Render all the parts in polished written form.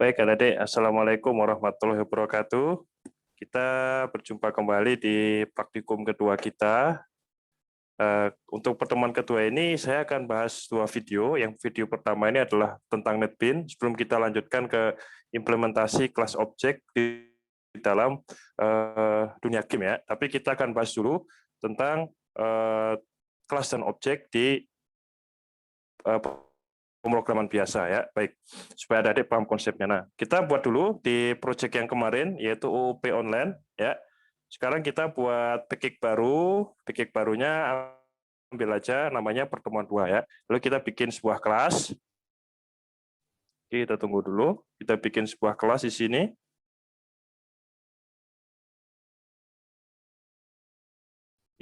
Baik, adik-adik, Assalamualaikum warahmatullahi wabarakatuh. Kita berjumpa kembali di praktikum kedua kita. Untuk pertemuan kedua ini, saya akan bahas dua video. Yang video pertama ini adalah tentang NetBeans, sebelum kita lanjutkan ke implementasi kelas objek di dalam dunia game ya. Tapi kita akan bahas dulu tentang kelas dan objek di pemrograman biasa ya. Baik, supaya adik-adik paham konsepnya. Nah, kita buat dulu di project yang kemarin yaitu UUP online ya. Sekarang kita buat package baru. Package barunya ambil aja namanya pertemuan 2 ya. Lalu kita bikin sebuah kelas. Oke, kita tunggu dulu. Kita bikin sebuah kelas di sini.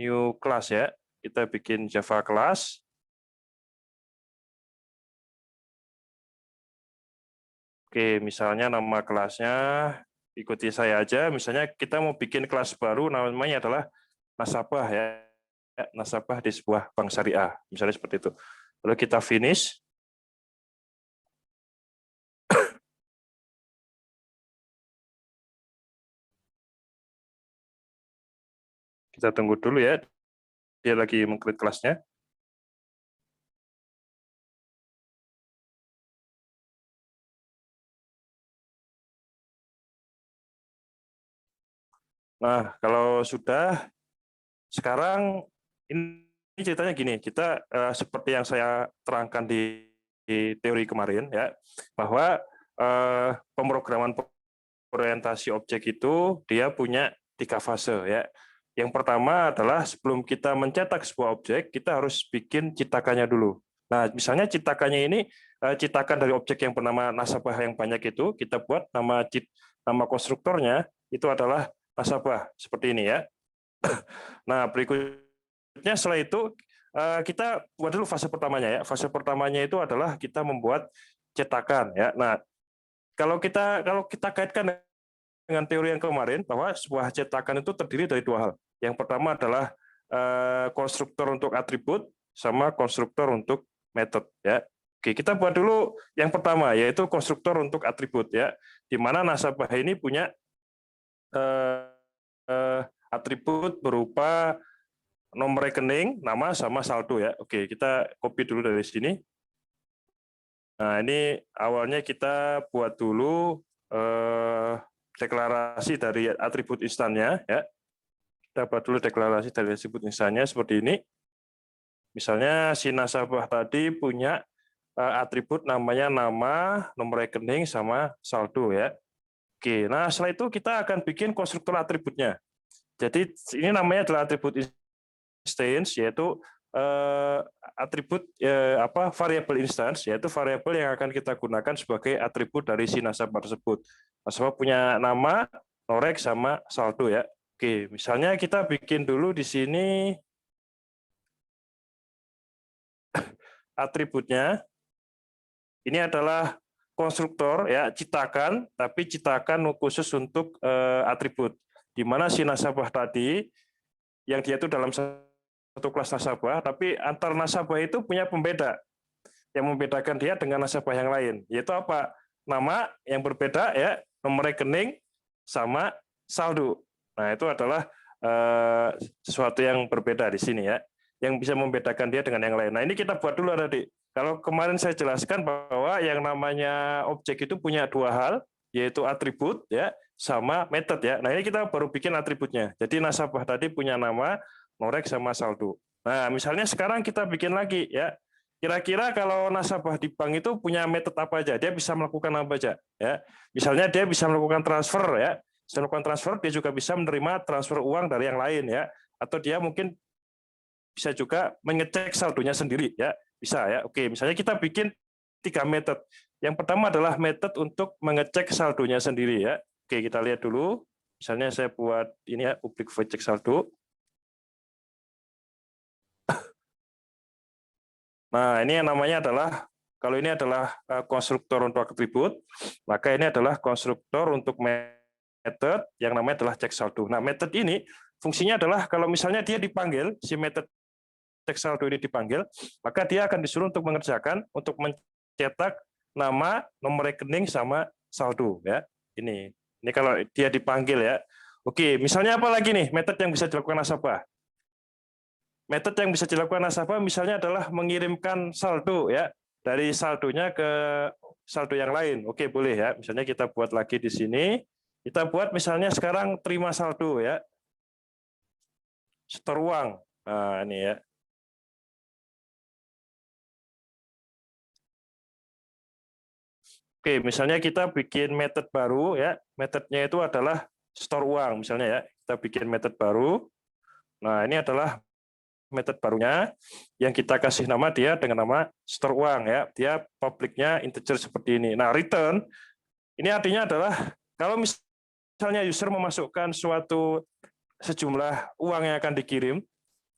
New class ya. Kita bikin Java class. Oke, misalnya nama kelasnya, ikuti saya aja. Misalnya kita mau bikin kelas baru, namanya adalah nasabah ya, nasabah di sebuah bank syariah, misalnya seperti itu. Lalu kita finish. Kita tunggu dulu ya, dia lagi meng-create kelasnya. Nah, kalau sudah, sekarang ini ceritanya gini, kita seperti yang saya terangkan di teori kemarin ya, bahwa pemrograman orientasi objek itu dia punya 3 fase ya. Yang pertama adalah sebelum kita mencetak sebuah objek, kita harus bikin citakannya dulu. Nah, misalnya citakannya ini citakan dari objek yang bernama nasabah yang banyak itu, kita buat nama konstruktornya itu adalah nasabah seperti ini ya. Nah, berikutnya setelah itu kita buat dulu fase pertamanya ya. Fase pertamanya itu adalah kita membuat cetakan ya. Nah, kalau kita kaitkan dengan teori yang kemarin bahwa sebuah cetakan itu terdiri dari 2 hal. Yang pertama adalah konstruktor untuk atribut sama konstruktor untuk metode ya. Oke, kita buat dulu yang pertama yaitu konstruktor untuk atribut ya. Di mana nasabah ini punya atribut berupa nomor rekening, nama sama saldo ya. Oke, kita copy dulu dari sini. Nah, ini awalnya kita buat dulu deklarasi dari atribut instannya ya. Kita buat dulu deklarasi dari atribut instannya seperti ini. Misalnya si nasabah tadi punya atribut namanya nama, nomor rekening sama saldo ya. Oke, nah setelah itu kita akan bikin konstruktor atributnya. Jadi ini namanya adalah atribut instance, yaitu atribut variabel instance, yaitu variabel yang akan kita gunakan sebagai atribut dari si nasabah tersebut. Nasabah punya nama, norek sama saldo ya. Oke, misalnya kita bikin dulu di sini atributnya. Ini adalah konstruktor ya, citakan, tapi citakan khusus untuk atribut. Di mana si nasabah tadi yang dia itu dalam satu kelas nasabah, tapi antar nasabah itu punya pembeda yang membedakan dia dengan nasabah yang lain, yaitu apa? Nama yang berbeda ya, nomor rekening sama saldo. Nah, itu adalah sesuatu yang berbeda di sini ya, yang bisa membedakan dia dengan yang lain. Nah, ini kita buat dulu adik. Kalau kemarin saya jelaskan bahwa yang namanya objek itu punya 2 hal, yaitu atribut ya sama metode ya. Nah, ini kita baru bikin atributnya. Jadi nasabah tadi punya nama, norek sama saldo. Nah, misalnya sekarang kita bikin lagi ya. Kira-kira kalau nasabah di bank itu punya metode apa aja? Dia bisa melakukan apa aja ya. Misalnya dia bisa melakukan transfer ya. Bisa melakukan transfer, dia juga bisa menerima transfer uang dari yang lain ya. Atau dia mungkin bisa juga mengecek saldonya sendiri ya. Bisa ya. Oke, misalnya kita bikin 3 metode. Yang pertama adalah metode untuk mengecek saldonya sendiri ya. Oke, kita lihat dulu. Misalnya saya buat ini ya, public void check saldo. Nah, ini yang namanya adalah, kalau ini adalah konstruktor untuk atribut, maka ini adalah konstruktor untuk metode yang namanya adalah cek saldo. Nah, metode ini fungsinya adalah kalau misalnya dia dipanggil, si metode cek saldo ini dipanggil, maka dia akan disuruh untuk mengerjakan, untuk mencetak nama, nomor rekening, sama saldo ya. Ini kalau dia dipanggil ya. Oke, misalnya apa lagi nih metode yang bisa dilakukan nasabah? Metode yang bisa dilakukan nasabah misalnya adalah mengirimkan saldo ya dari saldonya ke saldo yang lain. Oke, boleh ya. Misalnya kita buat lagi di sini. Kita buat misalnya sekarang terima saldo ya. Setor uang. Nah, ini ya. Oke, misalnya kita bikin metode baru ya. Metodenya itu adalah setor uang misalnya ya. Kita bikin metode baru. Nah, ini adalah metode barunya yang kita kasih nama dia dengan nama setor uang ya. Dia publiknya integer seperti ini. Nah, return ini artinya adalah kalau misalnya user memasukkan suatu sejumlah uang yang akan dikirim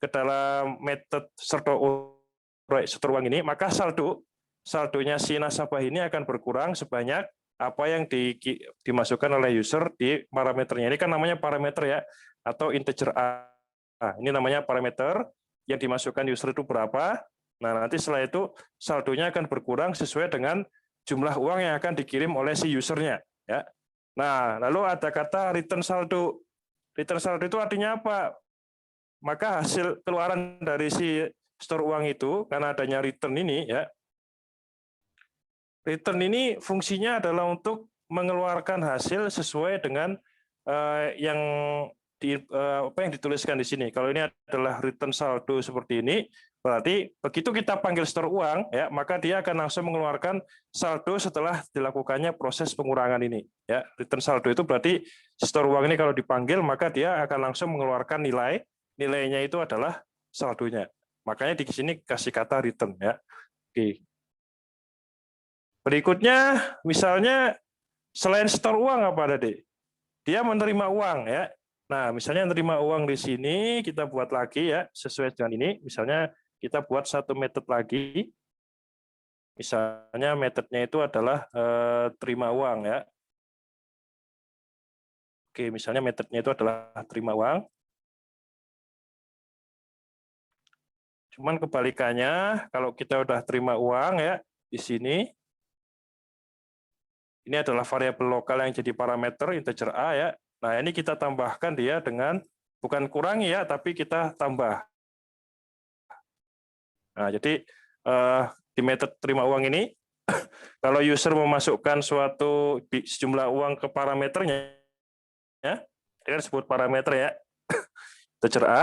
ke dalam metode setor uang ini, maka saldonya si nasabah ini akan berkurang sebanyak apa yang dimasukkan oleh user di parameternya. Ini kan namanya parameter ya, atau integer A. Nah, ini namanya parameter yang dimasukkan user itu berapa. Nah, nanti setelah itu saldonya akan berkurang sesuai dengan jumlah uang yang akan dikirim oleh si usernya. Ya. Nah, lalu ada kata return saldo. Return saldo itu artinya apa? Maka hasil keluaran dari si store uang itu, karena adanya return ini, ya, return ini fungsinya adalah untuk mengeluarkan hasil sesuai dengan apa yang dituliskan di sini. Kalau ini adalah return saldo seperti ini, berarti begitu kita panggil store uang, ya, maka dia akan langsung mengeluarkan saldo setelah dilakukannya proses pengurangan ini. Ya, return saldo itu berarti store uang ini kalau dipanggil, maka dia akan langsung mengeluarkan nilainya itu adalah saldonya. Makanya di sini kasih kata return ya. Oke. Berikutnya, misalnya selain store uang apa tadi? Dia menerima uang ya. Nah, misalnya menerima uang di sini kita buat lagi ya sesuai dengan ini. Misalnya kita buat satu metode lagi. Misalnya metodenya itu adalah terima uang ya. Oke, misalnya metodenya itu adalah terima uang. Cuman kebalikannya, kalau kita udah terima uang ya di sini, ini adalah variabel lokal yang jadi parameter integer A ya. Nah, ini kita tambahkan dia dengan bukan kurangi ya, tapi kita tambah. Nah, jadi di metode terima uang ini, kalau user memasukkan suatu sejumlah uang ke parameternya, ya, kita sebut parameter ya, integer A.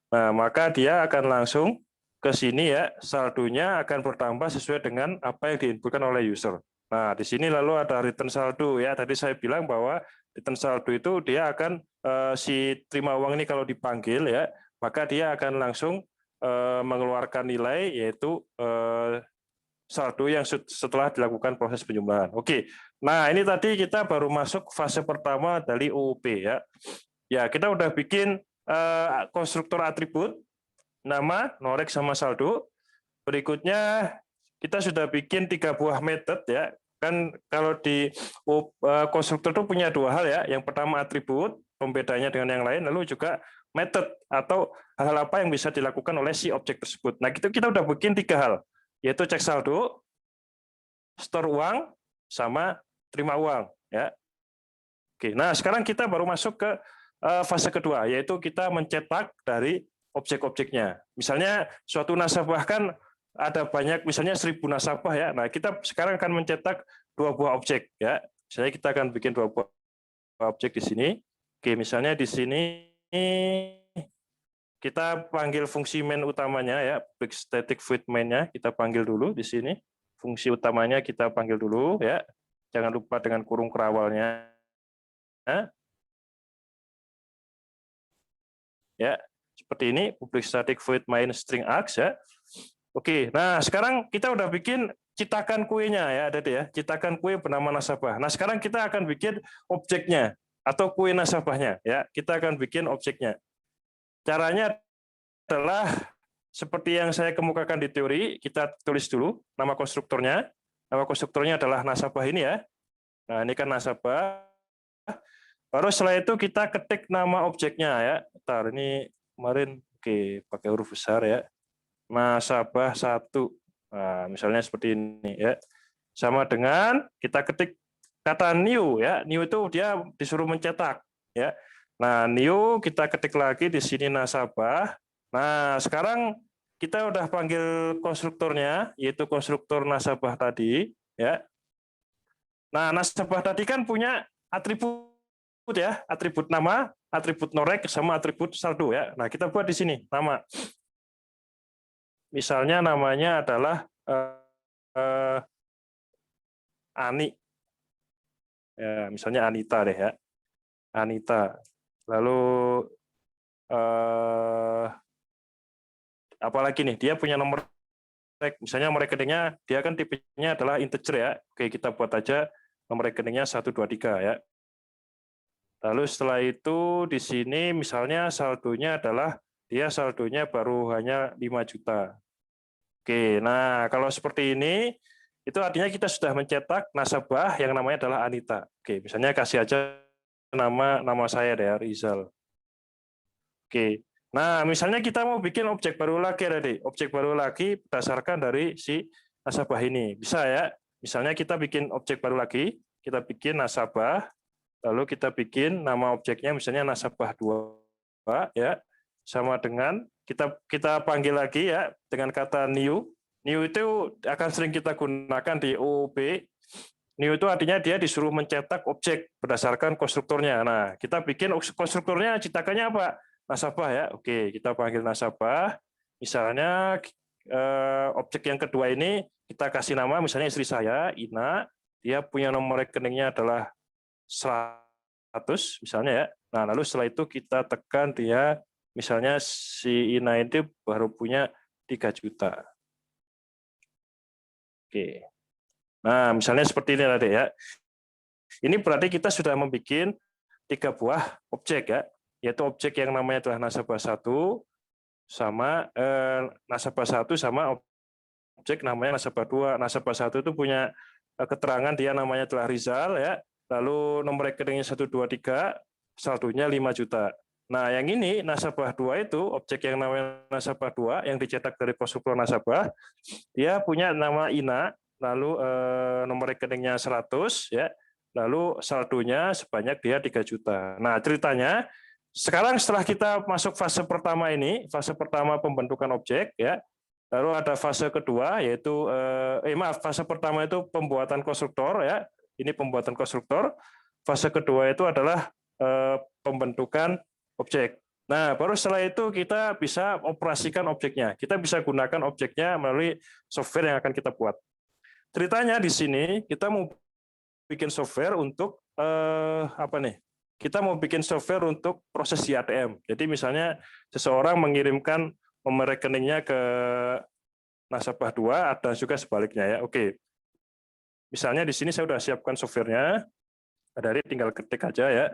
Nah, maka dia akan langsung ke sini ya, saldonya akan bertambah sesuai dengan apa yang diinputkan oleh user. Nah, di sini lalu ada return saldo ya. Tadi saya bilang bahwa return saldo itu dia akan si terima uang ini kalau dipanggil ya, maka dia akan langsung mengeluarkan nilai yaitu saldo yang setelah dilakukan proses penjumlahan. Oke. Nah, ini tadi kita baru masuk fase pertama dari OOP ya. Ya, kita udah bikin konstruktor atribut nama, norek sama saldo. Berikutnya kita sudah bikin 3 buah metode ya. Kan kalau di konstruktor itu punya 2 hal ya. Yang pertama atribut, pembedanya dengan yang lain, lalu juga metode atau hal-hal apa yang bisa dilakukan oleh si objek tersebut. Nah, kita udah bikin 3 hal, yaitu cek saldo, store uang, sama terima uang ya. Oke, nah sekarang kita baru masuk ke fase kedua, yaitu kita mencetak dari objek-objeknya. Misalnya suatu nasabah kan ada banyak, misalnya 1000 nasabah ya. Nah, kita sekarang akan mencetak 2 buah objek ya. Misalnya kita akan bikin 2 buah objek di sini. Oke, misalnya di sini kita panggil fungsi main utamanya ya, public static void main-nya kita panggil dulu di sini. Fungsi utamanya kita panggil dulu ya. Jangan lupa dengan kurung kerawalnya. Ya, seperti ini public static void main string args ya. Oke, nah sekarang kita udah bikin citakan kuenya ya, ada ya, citakan kue bernama nasabah. Nah, sekarang kita akan bikin objeknya atau kue nasabahnya ya. Kita akan bikin objeknya. Caranya adalah seperti yang saya kemukakan di teori, kita tulis dulu nama konstruktornya. Nama konstruktornya adalah nasabah ini ya. Nah, ini kan nasabah. Baru setelah itu kita ketik nama objeknya ya. Bentar, ini kemarin oke pakai huruf besar ya. Nasabah 1. Nah, misalnya seperti ini ya. sama dengan kita ketik kata new ya. New itu dia disuruh mencetak ya. Nah, new kita ketik lagi di sini nasabah. Nah, sekarang kita udah panggil konstruktornya, yaitu konstruktor nasabah tadi ya. Nah, nasabah tadi kan punya atribut ya, atribut nama, atribut norek sama atribut saldo ya. Nah, kita buat di sini nama. Misalnya namanya adalah Ani. Ya, misalnya Anita deh ya. Anita. Lalu apalagi nih, dia punya nomor misalnya nomor rekeningnya dia kan tipenya adalah integer ya. Oke, kita buat aja nomor rekeningnya 123 ya. Lalu setelah itu di sini misalnya saldonya adalah dia saldonya baru hanya 5 juta. Oke, nah kalau seperti ini itu artinya kita sudah mencetak nasabah yang namanya adalah Anita. Oke, misalnya kasih aja nama saya deh, Rizal. Oke. Nah, misalnya kita mau bikin objek baru lagi tadi, objek baru lagi berdasarkan dari si nasabah ini. Bisa ya. Misalnya kita bikin objek baru lagi, kita bikin nasabah, lalu kita bikin nama objeknya misalnya nasabah 2 ya. Sama dengan kita panggil lagi ya dengan kata new. New itu akan sering kita gunakan di OOP. New itu artinya dia disuruh mencetak objek berdasarkan konstruktornya. Nah, kita bikin konstruktornya cetakannya apa? Nasabah ya. Oke, kita panggil nasabah. Misalnya objek yang kedua ini kita kasih nama misalnya istri saya, Ina. Dia punya nomor rekeningnya adalah 100 misalnya ya. Nah, lalu setelah itu kita tekan dia misalnya si Ina itu baru punya 3 juta. Oke. Nah, misalnya seperti ini tadi ya. Ini berarti kita sudah membuat 3 buah objek ya, yaitu objek yang namanya adalah nasabah 1 sama nasabah 1 sama objek namanya nasabah 2. Nasabah 1 itu punya keterangan dia namanya adalah Rizal ya. Lalu nomor rekeningnya 123, saldonya 5 juta. Nah, yang ini nasabah 2 itu objek yang namanya nasabah 2 yang dicetak dari konstruktor nasabah, dia punya nama Ina, lalu nomor rekeningnya 100 ya. Lalu saldonya sebanyak dia 3 juta. Nah, ceritanya sekarang setelah kita masuk fase pertama ini, fase pertama pembentukan objek ya. Lalu ada fase kedua yaitu fase pertama itu pembuatan konstruktor ya. Ini pembuatan konstruktor. Fase kedua itu adalah pembentukan objek. Nah, baru setelah itu kita bisa operasikan objeknya. Kita bisa gunakan objeknya melalui software yang akan kita buat. Ceritanya di sini kita mau bikin software untuk apa nih? Kita mau bikin software untuk proses IATM. Jadi misalnya seseorang mengirimkan nomor rekeningnya ke nasabah 2 dan juga sebaliknya ya. Oke. Misalnya di sini saya sudah siapkan softwarenya. Dari tinggal ketik aja ya.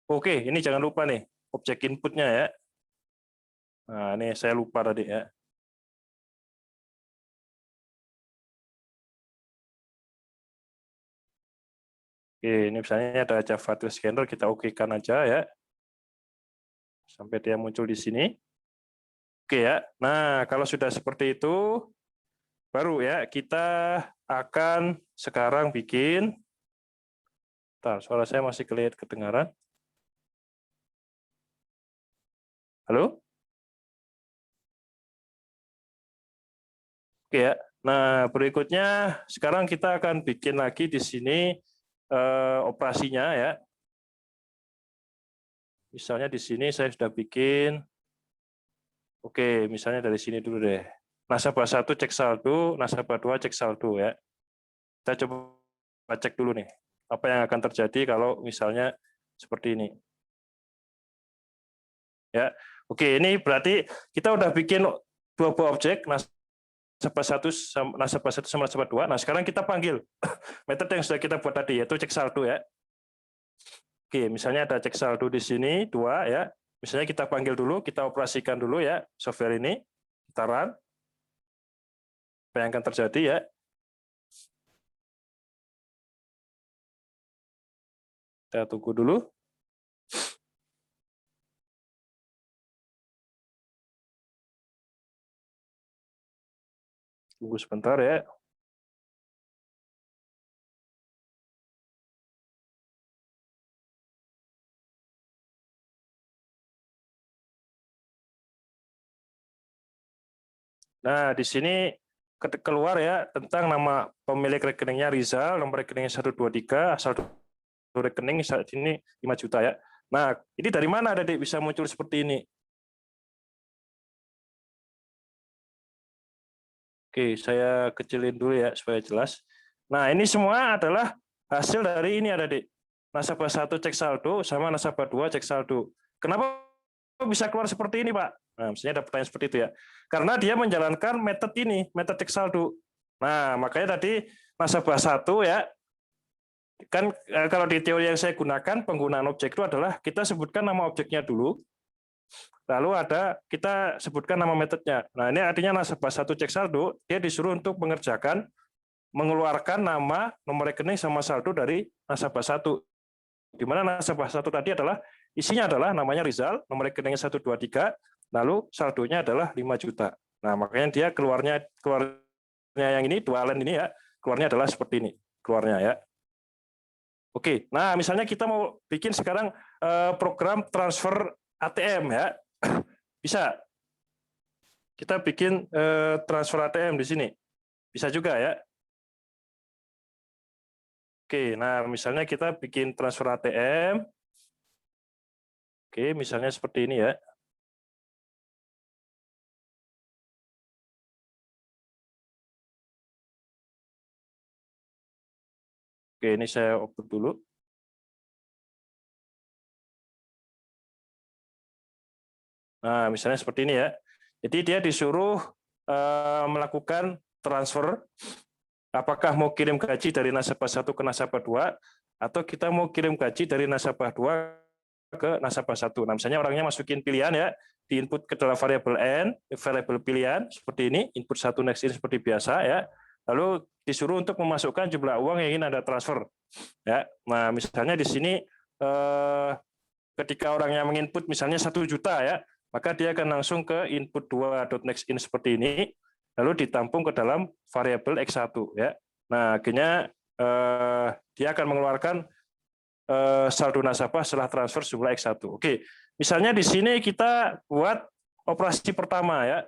Oke, ini jangan lupa nih objek inputnya ya. Nah, ini saya lupa tadi ya. Oke, ini misalnya ada Java Scanner, kita oke-kan aja ya. Sampai dia muncul di sini. Oke ya. Nah, kalau sudah seperti itu, baru ya kita akan sekarang bikin. Bentar, suara saya masih kedengaran. Halo? Oke ya. Nah, berikutnya sekarang kita akan bikin lagi di sini operasinya ya. Misalnya di sini saya sudah bikin. Oke, misalnya dari sini dulu deh. Nasabah 1 cek saldo, nasabah 2 cek saldo ya. Kita coba cek dulu nih. Apa yang akan terjadi kalau misalnya seperti ini. Ya. Oke, ini berarti kita udah bikin 2 buah objek, nasabah 1 sama nasabah 2. Nah, sekarang kita panggil metode yang sudah kita buat tadi, yaitu cek saldo ya. Oke, misalnya ada cek saldo di sini 2 ya. Misalnya kita panggil dulu, kita operasikan dulu ya software ini. Kita run. Apa yang akan terjadi ya? Kita tunggu dulu. Tunggu sebentar ya. Nah, di sini keluar ya tentang nama pemilik rekeningnya Rizal, nomor rekeningnya 123, saldo rekening saat ini 5 juta ya. Nah, ini dari mana Adik bisa muncul seperti ini? Oke, saya kecilin dulu ya supaya jelas. Nah, ini semua adalah hasil dari ini Adik. Nasabah 1 cek saldo sama nasabah 2 cek saldo. Kenapa bisa keluar seperti ini, Pak? Nah, misalnya ada pertanyaan seperti itu ya. Karena dia menjalankan metode ini, metode cek saldo. Nah, makanya tadi nasabah 1 ya, kan kalau di teori yang saya gunakan, penggunaan objek itu adalah kita sebutkan nama objeknya dulu, lalu kita sebutkan nama metodenya. Nah, ini artinya nasabah 1 cek saldo, dia disuruh untuk mengeluarkan nama, nomor rekening sama saldo dari nasabah 1. Di mana nasabah 1 tadi adalah isinya adalah namanya Rizal, nomor rekeningnya 123, lalu saldonya adalah 5 juta. Nah, makanya dia keluarnya yang ini dualen ini ya, keluarnya adalah seperti ini, keluarnya ya. Oke, nah misalnya kita mau bikin sekarang program transfer ATM ya, bisa. Kita bikin transfer ATM di sini, bisa juga ya. Oke, nah misalnya kita bikin transfer ATM. Oke, misalnya seperti ini ya. Oke, ini saya upload dulu. Nah, misalnya seperti ini ya. Jadi dia disuruh melakukan transfer. Apakah mau kirim gaji dari nasabah 1 ke nasabah 2, atau kita mau kirim gaji dari nasabah 2 ke nasabah 1. Nah, misalnya orangnya masukin pilihan ya, di input ke dalam variabel N, variabel pilihan seperti ini, input 1 next in seperti biasa ya. Lalu disuruh untuk memasukkan jumlah uang yang ingin Anda transfer. Ya. Nah, misalnya di sini ketika orangnya menginput misalnya 1 juta ya, maka dia akan langsung ke input 2.nextIn seperti ini, lalu ditampung ke dalam variabel X1 ya. Nah, akhirnya dia akan mengeluarkan saldo nasabah setelah transfer jumlah X1. Oke, misalnya di sini kita buat operasi pertama ya.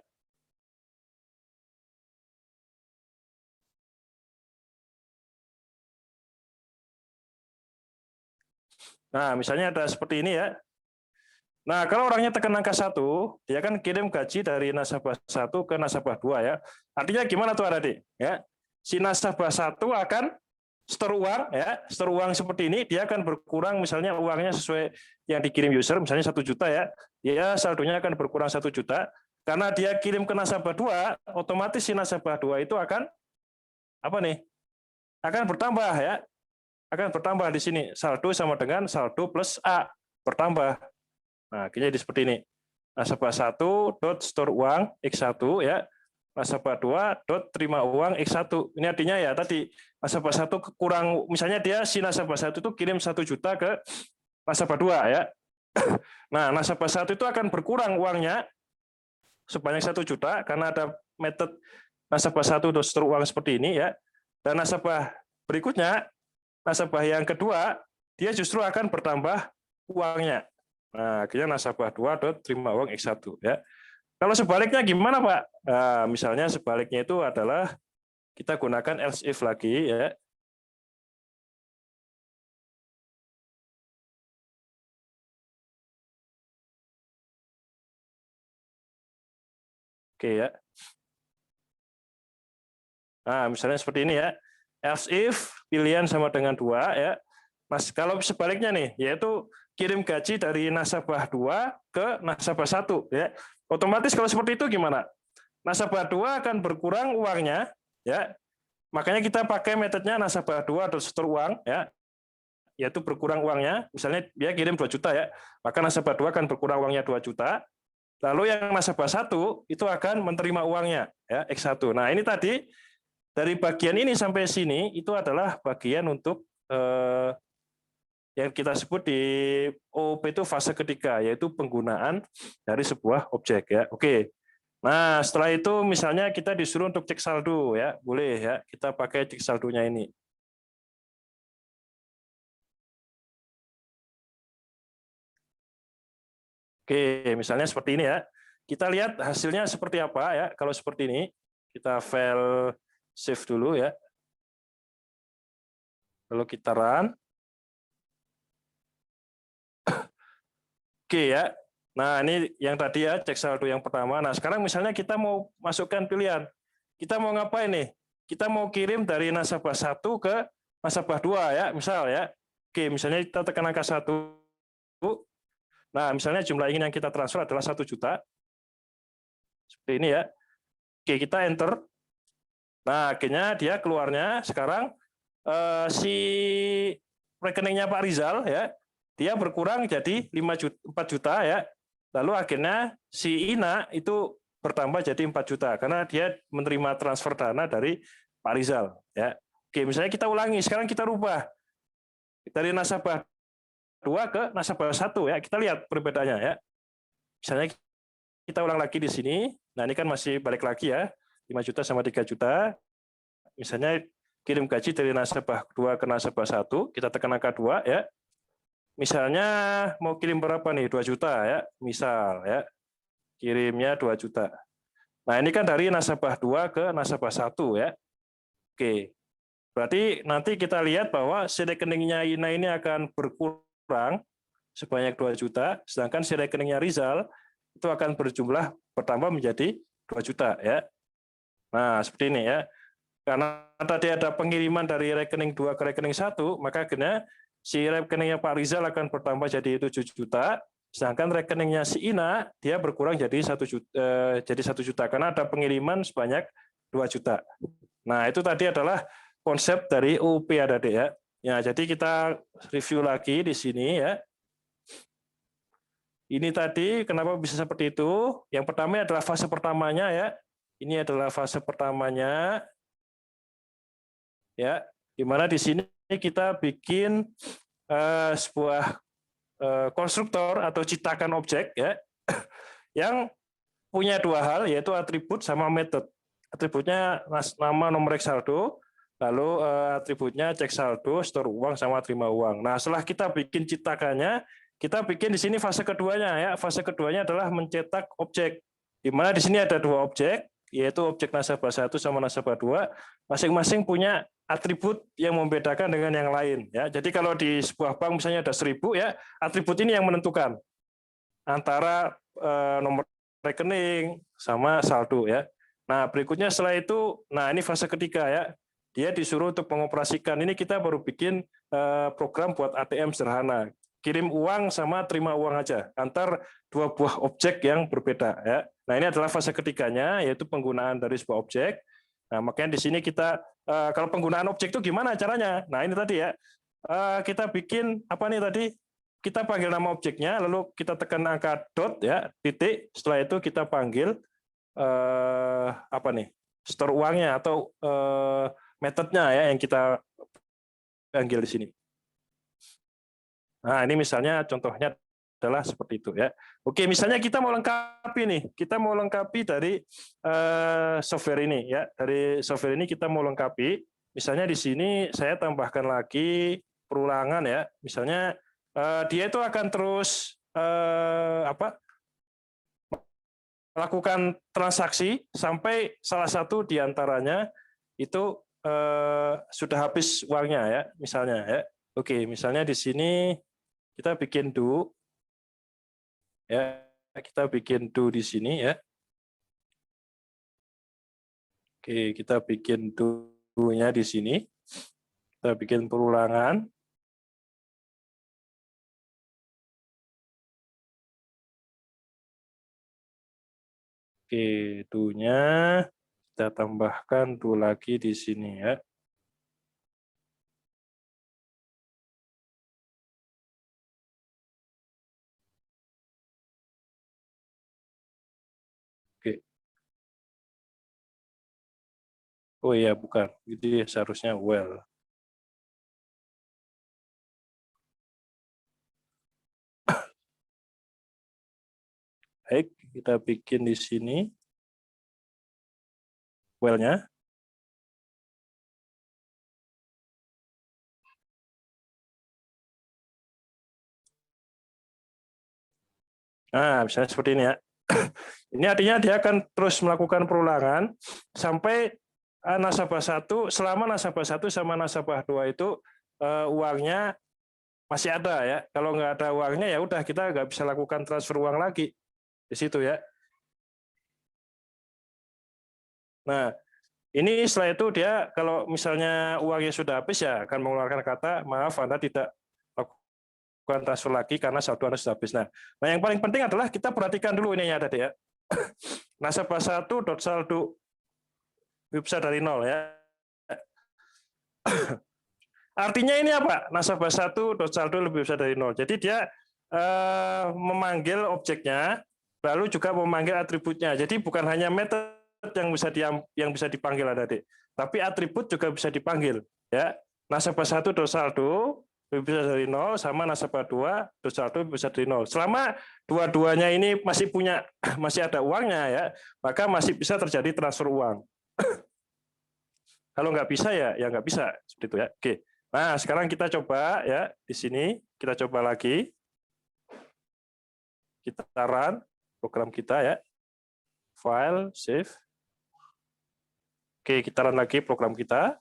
Nah, misalnya ada seperti ini ya. Nah, kalau orangnya tekan angka 1, dia kan kirim gaji dari nasabah 1 ke nasabah 2 ya. Artinya gimana tuh Adik? Ya. Si nasabah 1 akan store uang ya, store uang seperti ini, dia akan berkurang misalnya uangnya sesuai yang dikirim user, misalnya 1 juta ya. Dia saldonya akan berkurang 1 juta. Karena dia kirim ke nasabah 2, otomatis si nasabah 2 itu akan apa nih? Akan bertambah ya. Akan bertambah di sini. Saldo sama dengan saldo plus A, bertambah. Nah, akhirnya jadi seperti ini. Nasabah 1 dot store uang X1 ya. Nasabah 2 dot terima uang X1. Ini artinya ya tadi nasabah 1 kurang, misalnya dia si nasabah 1 itu kirim 1 juta ke nasabah 2 ya. Nah, nasabah 1 itu akan berkurang uangnya sebanyak 1 juta karena ada metode nasabah 1 dot store uang seperti ini ya. Dan nasabah berikutnya, nasabah yang kedua, dia justru akan bertambah uangnya. Nah, akhirnya nasabah 2 dot terima uang X1 ya. Kalau sebaliknya gimana, Pak? Nah, misalnya sebaliknya itu adalah kita gunakan else if lagi ya. Oke ya. Nah, misalnya seperti ini ya. Else if pilihan sama dengan 2 ya. Mas, kalau sebaliknya nih, yaitu kirim gaji dari nasabah 2 ke nasabah 1 ya. Otomatis kalau seperti itu gimana? Nasabah 2 akan berkurang uangnya ya. Makanya kita pakai metodenya nasabah 2 atau store uang ya. Yaitu berkurang uangnya, misalnya dia kirim 2 juta ya. Maka nasabah 2 akan berkurang uangnya 2 juta. Lalu yang nasabah 1 itu akan menerima uangnya ya, X1. Nah, ini tadi dari bagian ini sampai sini itu adalah bagian untuk yang kita sebut di OOP itu fase ketiga, yaitu penggunaan dari sebuah objek ya. Oke. Nah, setelah itu misalnya kita disuruh untuk cek saldo ya, boleh ya. Kita pakai cek saldonya ini. Oke, misalnya seperti ini ya. Kita lihat hasilnya seperti apa ya. Kalau seperti ini, kita file save dulu ya. Lalu kita run. Oke ya. Nah, ini yang tadi ya, cek saldo yang pertama. Nah, sekarang misalnya kita mau masukkan pilihan. Kita mau ngapain nih? Kita mau kirim dari nasabah 1 ke nasabah 2 ya, misal ya. Oke, misalnya kita tekan angka 1. Nah, misalnya jumlah ingin yang kita transfer adalah 1 juta. Seperti ini ya. Oke, kita enter. Nah, akhirnya dia keluarnya sekarang si rekeningnya Pak Rizal ya, dia berkurang jadi 4 juta ya. Lalu akhirnya si Ina itu bertambah jadi 4 juta karena dia menerima transfer dana dari Pak Rizal ya. Oke, misalnya kita ulangi, sekarang kita rubah dari nasabah 2 ke nasabah 1 ya. Kita lihat perbedaannya ya. Misalnya kita ulang lagi di sini. Nah, ini kan masih balik lagi ya. 5 juta sama 3 juta. Misalnya kirim gaji dari nasabah 2 ke nasabah 1, kita tekan angka 2 ya. Misalnya mau kirim berapa nih? 2 juta ya, misal ya. Kirimnya 2 juta. Nah, ini kan dari nasabah 2 ke nasabah 1 ya. Oke. Berarti nanti kita lihat bahwa si rekeningnya Ina ini akan berkurang sebanyak 2 juta, sedangkan si rekeningnya Rizal itu akan bertambah menjadi 2 juta ya. Nah, seperti ini ya. Karena tadi ada pengiriman dari rekening 2 ke rekening 1, maka akhirnya si rekeningnya Pak Rizal akan bertambah jadi 7 juta, sedangkan rekeningnya si Ina dia berkurang jadi 1 juta karena ada pengiriman sebanyak 2 juta. Nah, itu tadi adalah konsep dari UUP ya, Adik ya. Ya, jadi kita review lagi di sini ya. Ini tadi kenapa bisa seperti itu? Yang pertama adalah fase pertamanya ya. Ini adalah fase pertamanya. Ya, di mana di sini kita bikin sebuah konstruktor atau ciptakan objek ya yang punya dua hal yaitu atribut sama metode. Atributnya nama, nomor rek saldo, lalu atributnya cek saldo, store uang sama terima uang. Nah, setelah kita bikin ciptakannya, kita bikin di sini fase keduanya ya. Fase keduanya adalah mencetak objek. Di mana di sini ada dua objek, yaitu objek nasabah 1 sama nasabah 2, masing-masing punya atribut yang membedakan dengan yang lain ya. Jadi kalau di sebuah bank misalnya ada 1000 ya, atribut ini yang menentukan antara nomor rekening sama saldo ya. Nah, berikutnya setelah itu, nah ini fase ketiga ya. Dia disuruh untuk mengoperasikan. Ini kita baru bikin program buat ATM sederhana. Kirim uang sama terima uang aja antar dua buah objek yang berbeda ya. Nah, ini adalah fase ketiganya yaitu penggunaan dari sebuah objek. Nah, makanya di sini kita kalau penggunaan objek itu gimana caranya? Nah, ini tadi ya. Kita bikin apa nih tadi? Kita panggil nama objeknya, lalu kita tekan angka dot ya, titik. Setelah itu kita panggil apa nih? Store uangnya atau metodenya ya yang kita panggil di sini. Nah, ini misalnya contohnya adalah seperti itu ya. Oke, misalnya kita mau lengkapi nih, kita mau lengkapi dari software ini ya. Dari software ini kita mau lengkapi. Misalnya di sini saya tambahkan lagi perulangan ya. Misalnya dia itu akan terus melakukan transaksi sampai salah satu diantaranya itu sudah habis uangnya ya, misalnya ya. Oke, misalnya di sini kita bikin do ya, kita bikin do di sini ya. Oke, kita bikin do-nya di sini. Kita bikin perulangan. Oke, do-nya kita tambahkan do lagi di sini ya. Oke. Oh iya, bukan. Jadi seharusnya well. Baik, kita bikin di sini. while-nya. Nah, misalnya seperti ini ya. Ini artinya dia akan terus melakukan perulangan sampai nasabah 1, selama nasabah 1 sama nasabah 2 itu uangnya masih ada ya. Kalau nggak ada uangnya ya udah kita nggak bisa lakukan transfer uang lagi di situ ya. Nah, ini setelah itu dia kalau misalnya uangnya sudah habis ya akan mengeluarkan kata maaf Anda tidak lakukan transfer lagi karena saldo Anda sudah habis. Nah, yang paling penting adalah kita perhatikan dulu ini ya tadi ya. Nasabah 1 saldo bisa dari 0 ya. Artinya ini apa? Nasabah 1 saldo lebih besar dari 0. Jadi dia memanggil objeknya, lalu juga memanggil atributnya. Jadi bukan hanya method yang bisa dipanggil tadi, tapi atribut juga bisa dipanggil. Ya, nasabah 1 saldo lebih besar dari 0 sama nasabah 2 saldo lebih besar dari 0. Selama dua-duanya ini masih ada uangnya ya, maka masih bisa terjadi transfer uang. Kalau nggak bisa ya nggak bisa seperti itu ya. Oke. Nah, sekarang kita coba ya di sini kita coba lagi. Kita run program kita ya. File, save. Oke, kita run lagi program kita.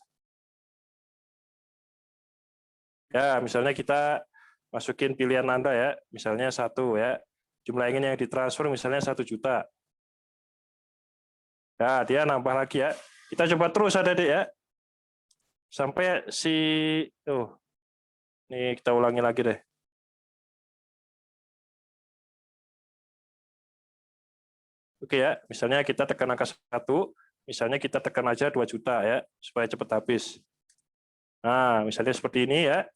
Ya, misalnya kita masukin pilihan Anda ya, misalnya 1 ya. Jumlah ingin yang ditransfer misalnya 1 juta. Ya, dia nambah lagi ya. Kita coba terus Adik-adik ya. Sampai ini kita ulangi lagi deh. Oke ya, misalnya kita tekan angka 1, misalnya kita tekan aja 2 juta ya, supaya cepat habis. Nah, misalnya seperti ini ya.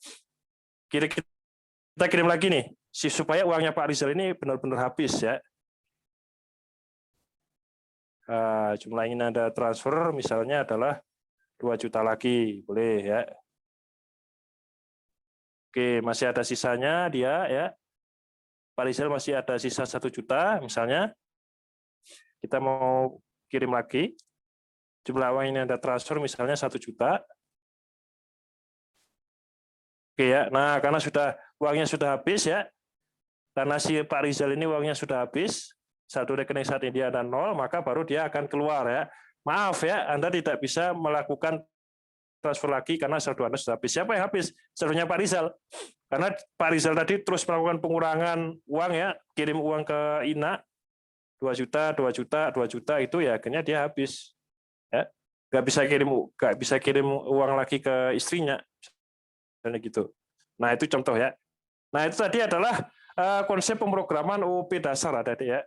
Kita kirim lagi nih, supaya uangnya Pak Rizal ini benar-benar habis ya. Nah, jumlah ingin Anda transfer misalnya adalah 2 juta lagi, boleh ya. Oke, masih ada sisanya dia ya. Pak Rizal masih ada sisa 1 juta misalnya. Kita mau kirim lagi. Jumlah uang ini Anda transfer misalnya 1 juta. Oke ya. Nah, karena uangnya sudah habis ya. Karena si Pak Rizal ini uangnya sudah habis, saldo rekening saat ini dia ada 0, maka baru dia akan keluar ya. Maaf ya, Anda tidak bisa melakukan transfer lagi karena saldo Anda sudah habis. Siapa yang habis? Saldonya Pak Rizal. Karena Pak Rizal tadi terus melakukan pengurangan uang ya, kirim uang ke Ina 2 juta, 2 juta, 2 juta itu ya akhirnya dia habis. Ya. Nggak bisa kirim uang lagi ke istrinya. Dan gitu. Nah, itu contoh ya. Nah, itu tadi adalah konsep pemrograman UOP dasar Adik-adik ya.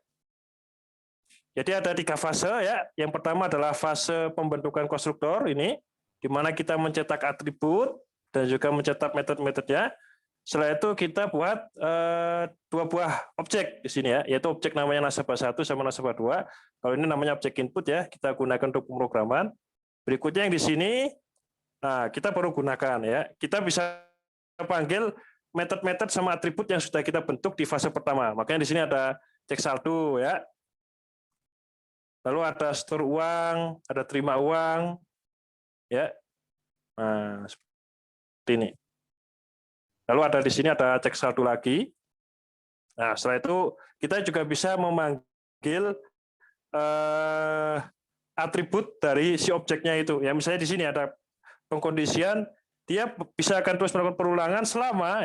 Jadi ada 3 fase ya. Yang pertama adalah fase pembentukan konstruktor ini, di mana kita mencetak atribut dan juga mencetak metode-metodenya. Setelah itu kita buat 2 buah objek di sini ya, yaitu objek namanya nasabah 1 sama nasabah 2. Kalau ini namanya objek input ya, kita gunakan untuk pemrograman. Berikutnya yang di sini, nah kita baru gunakan ya. Kita bisa panggil metode-metode sama atribut yang sudah kita bentuk di fase pertama. Makanya di sini ada cek saldo ya. Lalu ada store uang, ada terima uang ya. Nah, seperti ini. Lalu ada di sini ada cek saldo lagi. Nah, setelah itu kita juga bisa memanggil atribut dari si objeknya itu. Ya, misalnya di sini ada pengkondisian, dia bisa akan terus melakukan perulangan selama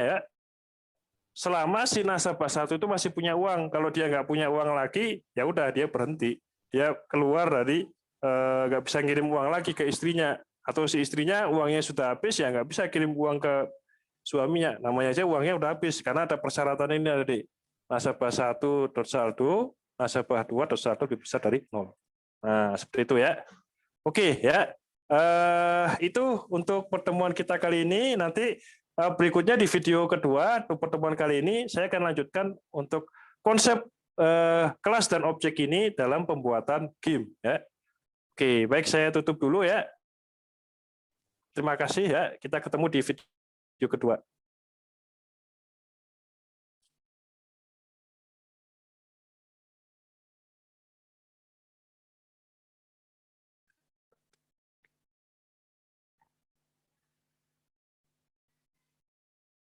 si nasabah 1 itu masih punya uang. Kalau dia nggak punya uang lagi, ya udah dia berhenti. Dia keluar dari nggak bisa ngirim uang lagi ke istrinya. Atau si istrinya uangnya sudah habis, ya nggak bisa kirim uang ke suaminya. Namanya aja uangnya udah habis, karena ada persyaratan ini tadi. Nasabah 1 saldo, nasabah 2 saldo lebih besar dari 0. Nah, seperti itu ya. Oke ya. Itu untuk pertemuan kita kali ini. Nanti berikutnya di video kedua untuk pertemuan kali ini saya akan lanjutkan untuk konsep kelas dan objek ini dalam pembuatan game ya. Oke, baik, saya tutup dulu ya. Terima kasih ya. Kita ketemu di video kedua.